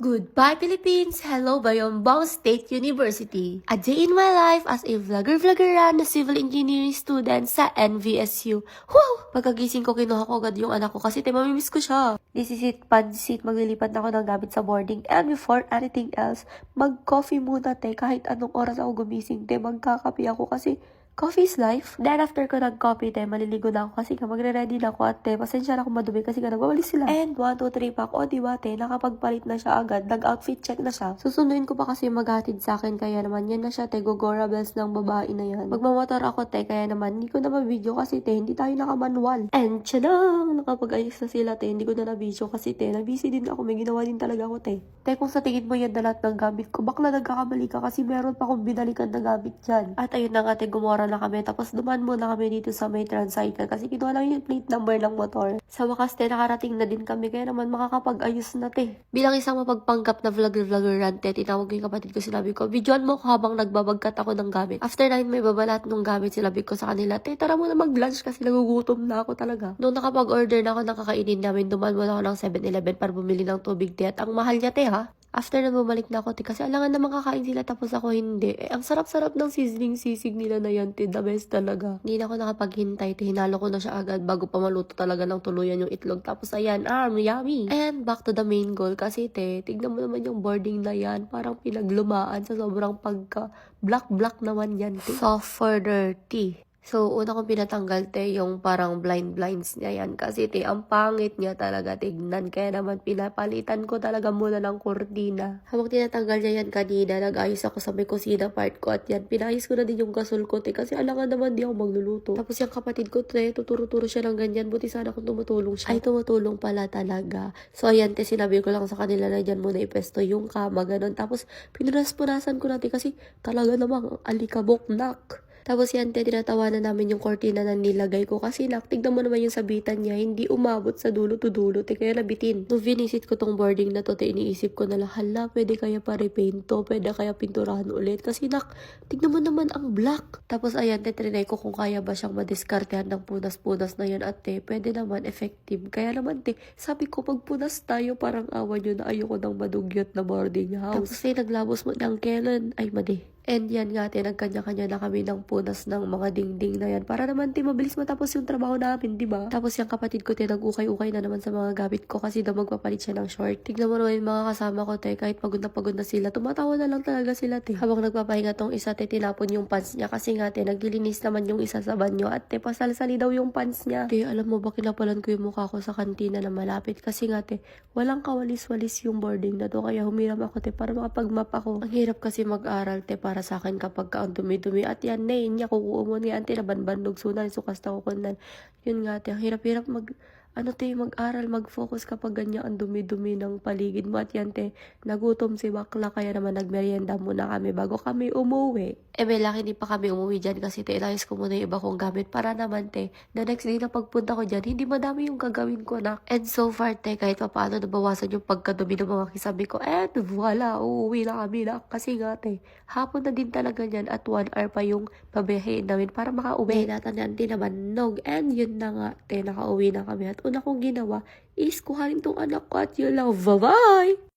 Goodbye Philippines! Hello Bayongbong State University! A day in my life as a vlogger-vloggeran na civil engineering student sa NVSU. Wow! Pagkagising ko, kinuha ko agad yung anak ko kasi mamimiss ko siya. This is it, pansit. Maglilipat na ako ng gamit sa boarding. And before anything else, mag-coffee muna kahit anong oras ako gumising magkakape ako kasi coffee is life. Then after ko nag-coffee maliligo na ako kasi magre-ready na ako at pasensya na ako madumi kasi nagwawalis sila. And 1, 2, 3 pack, o diba nakapagpalit na siya agad, nag-outfit check na siya. Susunduin ko pa kasi maghatid sa akin, kaya naman yan na siya gogora bells ng babae na yan. Magmamotor ako kaya naman hindi ko na ma-video kasi hindi tayo naka-manual. And tiyadang, nakapag-ayos na sila hindi ko na na-video kasi na-busy din ako, may ginawa din talaga ako kung sa tingin mo yan na lahat ng gamit ko, bakla nagkakamali ka kasi meron pa akong binalikan na gamit dyan. At ayun na nga gumora na kami, tapos duman muna kami dito sa may tricycle kasi kinuha lang yung plate number ng motor. Sa wakas nakarating na din kami, kaya naman makakapag-ayos na Bilang isang mapagpanggap na vlogger-vloggeran tinawag ko yung kapatid ko, sinabi ko, videoan mo ko habang nagbabagkat ako ng gamit. After 9 may babalat ng gamit, sinabi ko sa kanila, tara mo na mag-lunch kasi nagugutom na ako talaga. Noong nakapag-order na ako ng kakainin namin, duman muna ako ng 7-Eleven para bumili ng tubig at ang mahal niya ha. After na bumalik na ako kasi alangan naman kakain sila tapos ako hindi. Ang sarap-sarap ng sizzling sisig nila na yan the best talaga. Hindi na ako nakapaghintay hinalo ko na siya agad bago pa maluto talaga ng tuluyan yung itlog. Tapos ayan, yummy. And back to the main goal kasi tignan mo naman yung boarding na yan, parang pinaglumaan sa sobrang pagka black naman yan soft for dirty. So, una kong pinatanggal yung parang blinds niya yan. Kasi ang pangit niya talaga tignan. Kaya naman pinapalitan ko talaga muna ng kurtina. Habang tinatanggal niya yan kanina, nag-ayos ako sa may kusina part ko. At yan, pinayos ko na din yung gasol ko kasi alangan naman di ako magluluto. Tapos yung kapatid ko tuturo-turo siya ng ganyan. Buti sana kung tumutulong siya. Ay, tumutulong pala talaga. So, ayan, sinabi ko lang sa kanila na dyan muna ipesto yung kama, ganun. Tapos, pinunas-punasan ko natin kasi talaga namang alikabok nak. Tapos yan, tinatawanan namin yung kortina na nilagay ko kasi tignan mo naman yung sabitan niya, hindi umabot sa dulo to dulo, kaya nabitin. Nung vinisit ko tong boarding na iniisip ko na lang, hala, pwede kaya pa-repaint to, pwede kaya pinturahan ulit, kasi tignan mo naman ang black. Tapos ayan, trinay ko kung kaya ba siyang madiskartehan ng punas-punas na yun at pwede naman effective. Kaya naman sabi ko, pagpunas tayo, parang awan yun na ayoko ng madugyot na boarding house. Tapos naglabos mo ng kailan, ay madi. And yan nga, nagkanya-kanya na kami ng punas ng mga dingding na yan. Para naman, mabilis matapos yung trabaho namin, di ba? Tapos yung kapatid ko, nag-ukay-ukay na naman sa mga gamit ko kasi daw magpapalit siya ng short. Tignan mo naman yung mga kasama ko, kahit pagod na sila, tumatawa na lang talaga sila, Habang nagpapahinga tong isa, tinapon yung pants niya kasi nga, naglilinis naman yung isa sa banyo at pasalsali daw yung pants niya. Alam mo ba, kinapalan ko yung mukha ko sa kantina na malapit kasi nga, walang kawalis-walis yung boarding na to, kaya humiram ako, para makapag-map ako. Ang hirap kasi mag-aral, para sa akin kapag ang dumi-dumi at yan niya kukuumon nga na banbandog sunan sukas ta ko kunan. Yun nga ang hirap-hirap mag-aral, mag-focus kapag ganyan ang dumi-dumi ng paligid mo at yan nagutom si bakla kaya naman nagmerienda muna kami bago kami umuwi. May laki di pa kami umuwi dyan kasi inayos ko muna yung iba kong gamit para naman the next day na pagpunta ko dyan, hindi madami yung gagawin ko And so far kahit paano nabawasan yung pagkadumi ng mga kisabi ko and voila, uuwi na kami kasi nga hapon na din talaga yan at 1 hour pa yung pabiyahin namin para makauwi. Natandaan din naman and yun na nga nakauwi na kami at una kong ginawa is kuhanin tong anak ko at yun lang, bye-bye!